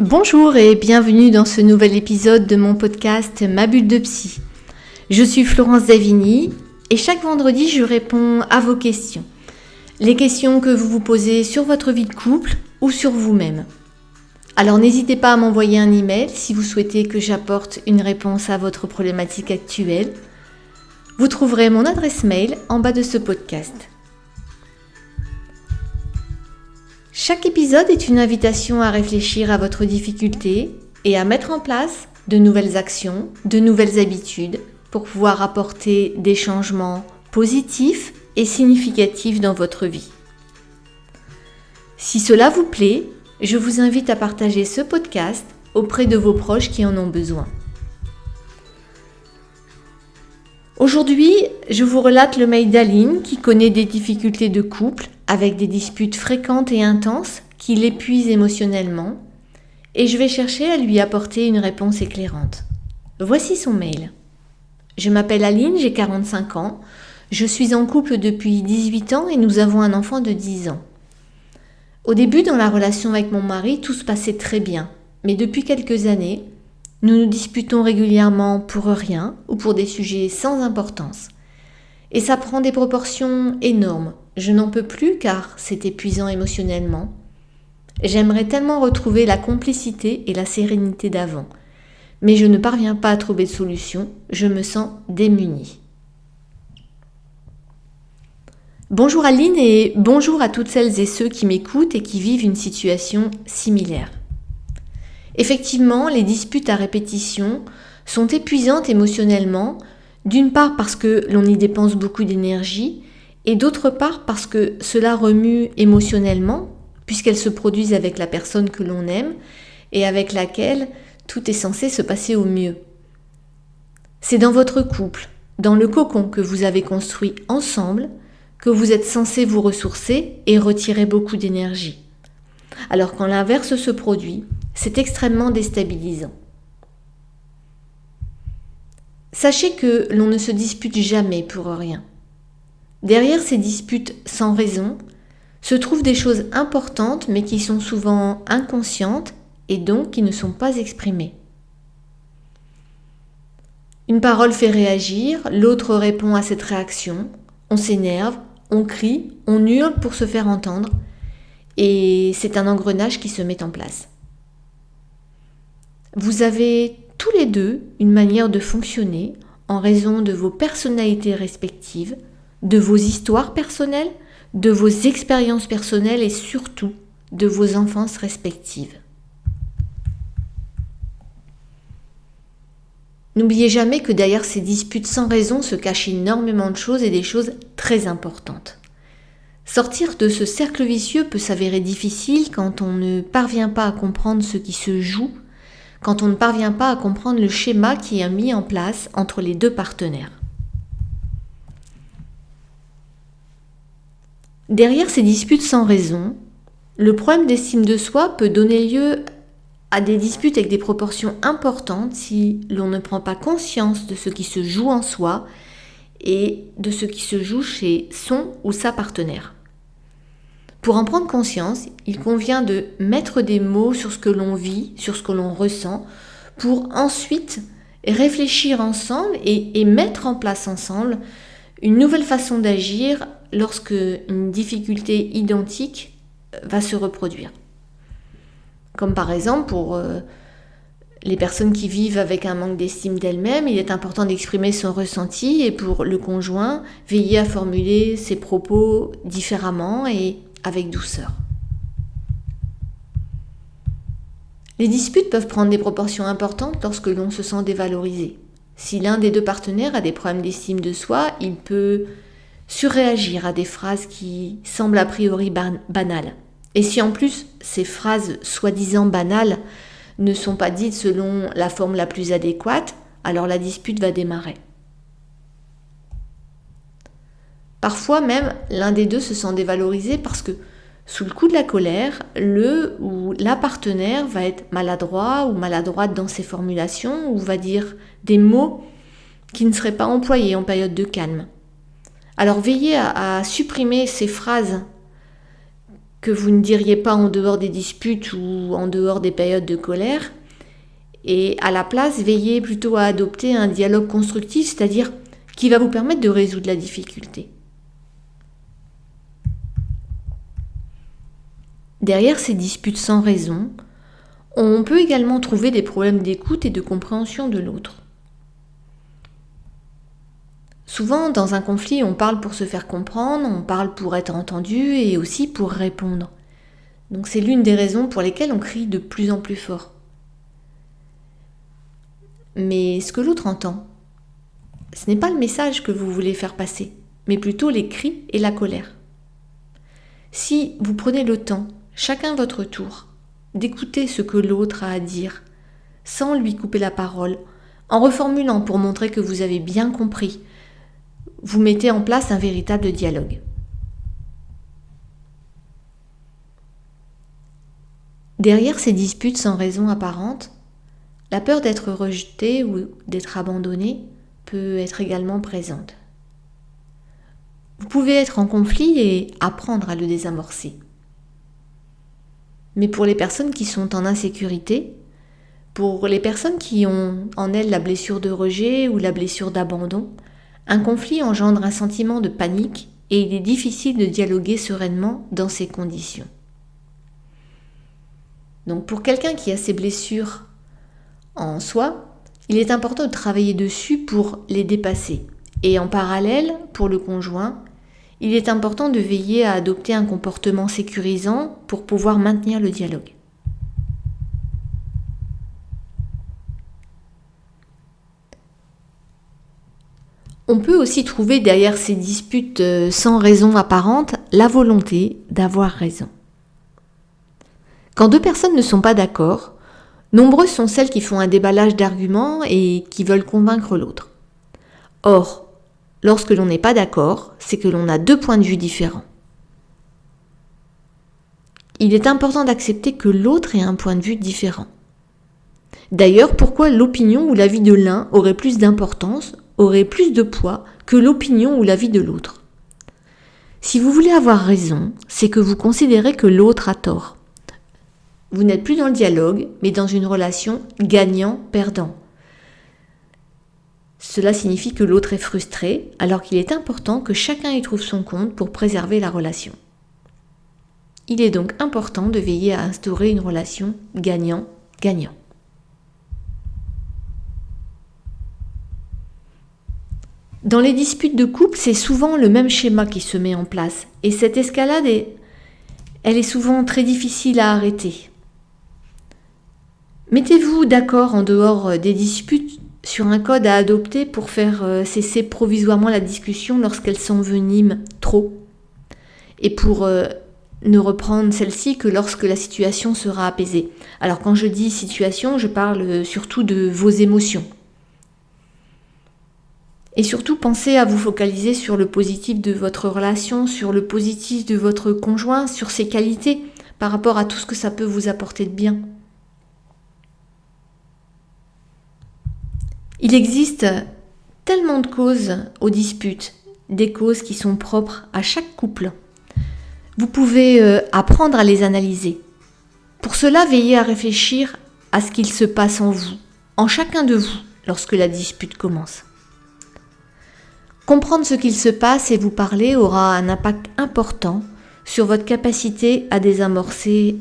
Bonjour et bienvenue dans ce nouvel épisode de mon podcast Ma Bulle de Psy. Je suis Florence Davigny et chaque vendredi je réponds à vos questions. Les questions que vous vous posez sur votre vie de couple ou sur vous-même. Alors n'hésitez pas à m'envoyer un email si vous souhaitez que j'apporte une réponse à votre problématique actuelle. Vous trouverez mon adresse mail en bas de ce podcast. Chaque épisode est une invitation à réfléchir à votre difficulté et à mettre en place de nouvelles actions, de nouvelles habitudes pour pouvoir apporter des changements positifs et significatifs dans votre vie. Si cela vous plaît, je vous invite à partager ce podcast auprès de vos proches qui en ont besoin. Aujourd'hui, je vous relate le mail d'Aline qui connaît des difficultés de couple avec des disputes fréquentes et intenses qui l'épuisent émotionnellement et je vais chercher à lui apporter une réponse éclairante. Voici son mail. Je m'appelle Aline, j'ai 45 ans, je suis en couple depuis 18 ans et nous avons un enfant de 10 ans. Au début, dans la relation avec mon mari, tout se passait très bien, mais depuis quelques années, nous nous disputons régulièrement pour rien ou pour des sujets sans importance. Et ça prend des proportions énormes. Je n'en peux plus car c'est épuisant émotionnellement. J'aimerais tellement retrouver la complicité et la sérénité d'avant. Mais je ne parviens pas à trouver de solution. Je me sens démunie. Bonjour Aline et bonjour à toutes celles et ceux qui m'écoutent et qui vivent une situation similaire. Effectivement, les disputes à répétition sont épuisantes émotionnellement, d'une part parce que l'on y dépense beaucoup d'énergie et d'autre part parce que cela remue émotionnellement puisqu'elles se produisent avec la personne que l'on aime et avec laquelle tout est censé se passer au mieux. C'est dans votre couple, dans le cocon que vous avez construit ensemble, que vous êtes censé vous ressourcer et retirer beaucoup d'énergie. Alors quand l'inverse se produit, c'est extrêmement déstabilisant. Sachez que l'on ne se dispute jamais pour rien. Derrière ces disputes sans raison se trouvent des choses importantes mais qui sont souvent inconscientes et donc qui ne sont pas exprimées. Une parole fait réagir, l'autre répond à cette réaction, on s'énerve, on crie, on hurle pour se faire entendre et c'est un engrenage qui se met en place. Vous avez tous les deux une manière de fonctionner en raison de vos personnalités respectives, de vos histoires personnelles, de vos expériences personnelles et surtout de vos enfances respectives. N'oubliez jamais que derrière ces disputes sans raison se cachent énormément de choses et des choses très importantes. Sortir de ce cercle vicieux peut s'avérer difficile quand on ne parvient pas à comprendre ce qui se joue, quand on ne parvient pas à comprendre le schéma qui est mis en place entre les deux partenaires. Derrière ces disputes sans raison, le problème d'estime de soi peut donner lieu à des disputes avec des proportions importantes si l'on ne prend pas conscience de ce qui se joue en soi et de ce qui se joue chez son ou sa partenaire. Pour en prendre conscience, il convient de mettre des mots sur ce que l'on vit, sur ce que l'on ressent, pour ensuite réfléchir ensemble et mettre en place ensemble une nouvelle façon d'agir lorsque une difficulté identique va se reproduire. Comme par exemple pour les personnes qui vivent avec un manque d'estime d'elles-mêmes, il est important d'exprimer son ressenti et pour le conjoint, veiller à formuler ses propos différemment et avec douceur. Les disputes peuvent prendre des proportions importantes lorsque l'on se sent dévalorisé. Si l'un des deux partenaires a des problèmes d'estime de soi, il peut surréagir à des phrases qui semblent a priori banales. Et si en plus ces phrases soi-disant banales ne sont pas dites selon la forme la plus adéquate, alors la dispute va démarrer. Parfois même, l'un des deux se sent dévalorisé parce que, sous le coup de la colère, le ou la partenaire va être maladroit ou maladroite dans ses formulations ou va dire des mots qui ne seraient pas employés en période de calme. Alors veillez à supprimer ces phrases que vous ne diriez pas en dehors des disputes ou en dehors des périodes de colère. Et à la place, veillez plutôt à adopter un dialogue constructif, c'est-à-dire qui va vous permettre de résoudre la difficulté. Derrière ces disputes sans raison, on peut également trouver des problèmes d'écoute et de compréhension de l'autre. Souvent, dans un conflit, on parle pour se faire comprendre, on parle pour être entendu et aussi pour répondre. Donc c'est l'une des raisons pour lesquelles on crie de plus en plus fort. Mais ce que l'autre entend, ce n'est pas le message que vous voulez faire passer, mais plutôt les cris et la colère. Si vous prenez le temps, chacun votre tour, d'écouter ce que l'autre a à dire, sans lui couper la parole, en reformulant pour montrer que vous avez bien compris, vous mettez en place un véritable dialogue. Derrière ces disputes sans raison apparente, la peur d'être rejeté ou d'être abandonné peut être également présente. Vous pouvez être en conflit et apprendre à le désamorcer. Mais pour les personnes qui sont en insécurité, pour les personnes qui ont en elles la blessure de rejet ou la blessure d'abandon, un conflit engendre un sentiment de panique et il est difficile de dialoguer sereinement dans ces conditions. Donc pour quelqu'un qui a ces blessures en soi, il est important de travailler dessus pour les dépasser. Et en parallèle, pour le conjoint, il est important de veiller à adopter un comportement sécurisant pour pouvoir maintenir le dialogue. On peut aussi trouver derrière ces disputes sans raison apparente la volonté d'avoir raison. Quand deux personnes ne sont pas d'accord, nombreuses sont celles qui font un déballage d'arguments et qui veulent convaincre l'autre. Or, lorsque l'on n'est pas d'accord, c'est que l'on a deux points de vue différents. Il est important d'accepter que l'autre ait un point de vue différent. D'ailleurs, pourquoi l'opinion ou l'avis de l'un aurait plus d'importance, aurait plus de poids que l'opinion ou l'avis de l'autre ? Si vous voulez avoir raison, c'est que vous considérez que l'autre a tort. Vous n'êtes plus dans le dialogue, mais dans une relation gagnant-perdant. Cela signifie que l'autre est frustré, alors qu'il est important que chacun y trouve son compte pour préserver la relation. Il est donc important de veiller à instaurer une relation gagnant-gagnant. Dans les disputes de couple, c'est souvent le même schéma qui se met en place. Et cette escalade, elle est souvent très difficile à arrêter. Mettez-vous d'accord en dehors des disputes sur un code à adopter pour faire cesser provisoirement la discussion lorsqu'elle s'envenime trop. Et pour ne reprendre celle-ci que lorsque la situation sera apaisée. Alors quand je dis situation, je parle surtout de vos émotions. Et surtout, pensez à vous focaliser sur le positif de votre relation, sur le positif de votre conjoint, sur ses qualités, par rapport à tout ce que ça peut vous apporter de bien. Il existe tellement de causes aux disputes, des causes qui sont propres à chaque couple. Vous pouvez apprendre à les analyser. Pour cela, veillez à réfléchir à ce qu'il se passe en vous, en chacun de vous, lorsque la dispute commence. Comprendre ce qu'il se passe et vous parler aura un impact important sur votre capacité à désamorcer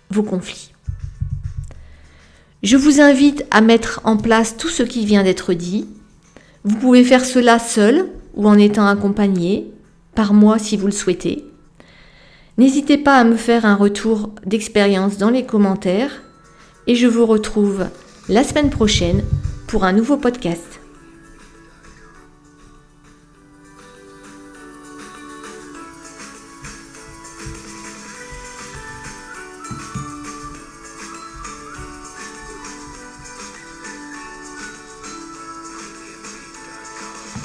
vos conflits. Je vous invite à mettre en place tout ce qui vient d'être dit. Vous pouvez faire cela seul ou en étant accompagné, par moi si vous le souhaitez. N'hésitez pas à me faire un retour d'expérience dans les commentaires et je vous retrouve la semaine prochaine pour un nouveau podcast.